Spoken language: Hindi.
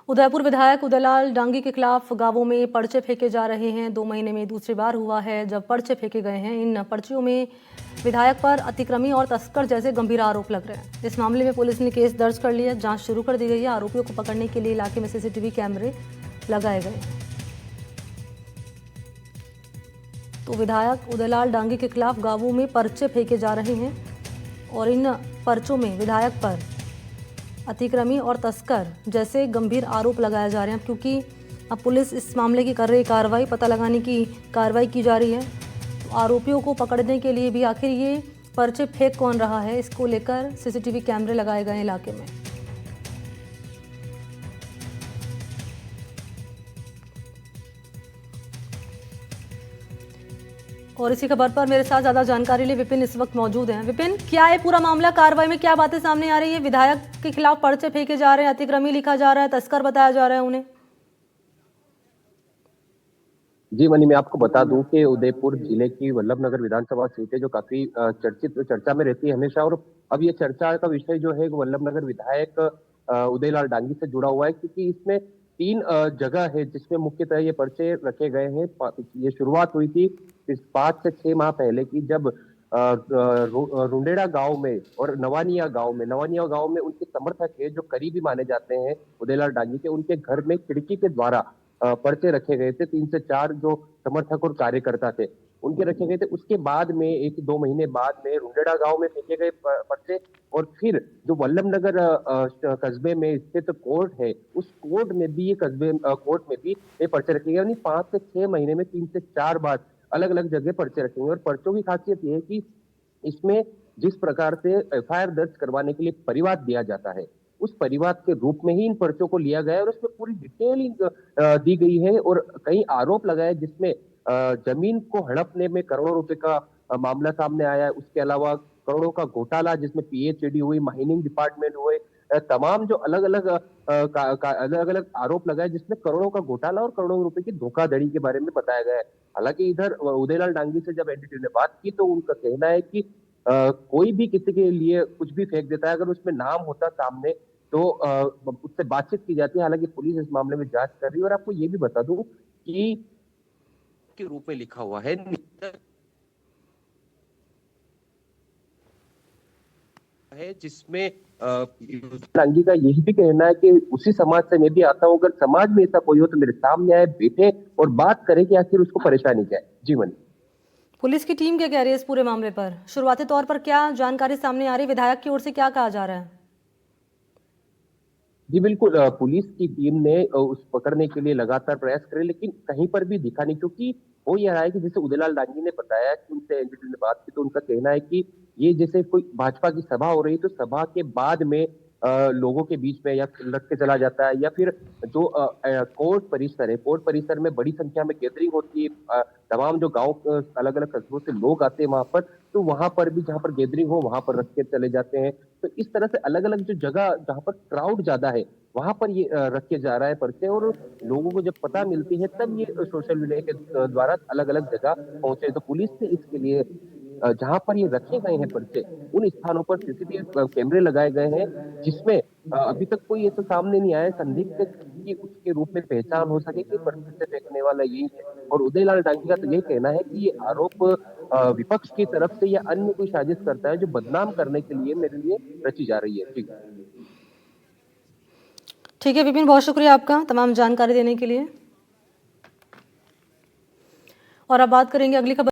उदयपुर विधायक उदयलाल डांगी के खिलाफ गांवों में पर्चे फेंके जा रहे हैं। 2 महीने में दूसरी बार हुआ है जब पर्चे फेंके गए हैं। इन पर्चियों में विधायक पर अतिक्रमी और तस्कर जैसे गंभीर आरोप लग रहे हैं। इस मामले में पुलिस ने केस दर्ज कर लिया, जांच शुरू कर दी गई है। आरोपियों को पकड़ने के लिए इलाके में सीसीटीवी कैमरे लगाए गए हैं। तो विधायक उदयलाल डांगी के खिलाफ गांवों में पर्चे फेंके जा रहे हैं और इन पर्चों में विधायक पर अतिक्रमी और तस्कर जैसे गंभीर आरोप लगाए जा रहे हैं, क्योंकि अब पुलिस इस मामले की कर रही कार्रवाई, पता लगाने की कार्रवाई की जा रही है। तो आरोपियों को पकड़ने के लिए भी आखिर ये पर्चे फेंक कौन रहा है, इसको लेकर सीसीटीवी कैमरे लगाए गए इलाके में। और इसी खबर पर मेरे साथ ज्यादा जानकारी लिए विपिन इस वक्त मौजूद हैं। विपिन, क्या है पूरा मामला, कार्रवाई में क्या बातें सामने आ रही है? विधायक के खिलाफ पर्चे फेंके जा रहे हैं, अतिक्रमी लिखा जा रहा है, तस्कर बताया जा रहा है उन्हें। जी मनी, मैं आपको बता दूं कि उदयपुर जिले की वल्लभनगर विधानसभा सीट है जो काफी चर्चा में रहती है हमेशा। और अब ये चर्चा का विषय जो है वल्लभनगर विधायक उदयलाल डांगी से जुड़ा हुआ है, क्योंकि इसमें 3 जगह है जिसमें मुख्यतः ये पर्चे रखे गए हैं। ये शुरुआत हुई थी इस 5 से 6 माह पहले की, जब रुंडेड़ा गांव में और नवानिया गांव में उनके समर्थक है जो करीबी माने जाते हैं उदयलाल डांगी के, उनके घर में खिड़की के द्वारा पर्चे रखे गए थे। 3 से 4 जो समर्थक और कार्यकर्ता थे उनके रखे गए थे। उसके बाद में 1-2 महीने बाद में रुंडेड़ा गांव में फेंके गए पर्चे, और फिर जो वल्लभनगर कस्बे में स्थित कोर्ट है उस कोर्ट में भी कोर्ट में भी ये पर्चे रखे गए। यानी 5 से 6 महीने में 3 से 4 बार अलग अलग जगह पर्चे रखेंगे। और पर्चों की खासियत यह है कि इसमें जिस प्रकार से एफआईआर दर्ज करवाने के लिए परिवाद दिया जाता है, उस परिवाद के रूप में ही इन पर्चों को लिया गया है और उसमें पूरी डिटेलिंग दी गई है। और कई आरोप लगाए जिसमें जमीन को हड़पने में करोड़ों रुपए का मामला सामने आया है। उसके अलावा करोड़ों का घोटाला जिसमें पीएचईडी हुई, माइनिंग डिपार्टमेंट हुए, तमाम जो अलग अलग अलग अलग आरोप लगाए जिसमें करोड़ों का घोटाला और करोड़ों रुपए की धोखाधड़ी के बारे में बताया गया है। हालांकि इधर उदयलाल डांगी से जब एनडीटीवी ने बात की तो उनका कहना है कि कोई भी किसी के लिए कुछ भी फेंक देता है, अगर उसमें नाम होता सामने तो उससे बातचीत की जाती है। हालांकि पुलिस इस मामले में जांच कर रही है। और आपको ये भी बता दूं कि के रूप में लिखा हुआ है जिसमें डांगी का यही भी कहना है कि उसी समाज से मैं भी आता हूं, अगर समाज में ऐसा कोई हो तो मेरे सामने आए, बैठे और बात करें कि आखिर उसको परेशानी क्या है। जी मनी, पुलिस की टीम क्या कह रही है इस पूरे मामले पर? शुरुआती तौर पर क्या जानकारी सामने आ रही है? विधायक की ओर से क्या कहा जा रहा है? जी बिल्कुल, पुलिस की टीम ने उस पकड़ने के लिए लगातार प्रयास करे, लेकिन कहीं पर भी दिखा नहीं। क्योंकि वो ये रहा है कि जैसे उदयलाल डांगी ने बताया कि उनसे एनडीटीवी ने बात की तो उनका कहना है कि ये जैसे कोई भाजपा की सभा हो रही है तो सभा के बाद में लोगों के बीच में या लट के चला जाता है, या फिर जो कोर्ट परिसर है, कोर्ट परिसर में बड़ी संख्या में गैदरिंग होती है। तमाम जो गांव अलग अलग कस्बों से लोग आते हैं वहां पर, तो वहां पर भी जहां पर गैदरिंग हो वहां पर रख के चले जाते हैं। तो इस तरह से अलग अलग जो जगह जहां पर क्राउड ज्यादा है वहां पर ये रखे जा रहा है पर्चे। और लोगों को जब पता मिलती है तब ये सोशल मीडिया के द्वारा अलग अलग जगह पहुंचे। तो पुलिस ने इसके लिए जहां पर ये रखे गए हैं पर्चे उन स्थानों पर सीसीटीवी कैमरे लगाए गए हैं, जिसमें अभी तक कोई ऐसा सामने नहीं आया संदिग्ध कि उसके रूप में पहचान हो सके कि पर्चे फेंकने वाला यही है। और उदयलाल डांगी का तो यही कहना है कि ये आरोप विपक्ष की तरफ से या अन्य कोई साजिश करता है जो बदनाम करने के लिए मेरे लिए रची जा रही है। जी ठीक है विपिन, बहुत शुक्रिया आपका तमाम जानकारी देने के लिए। और अब बात करेंगे अगली खबर।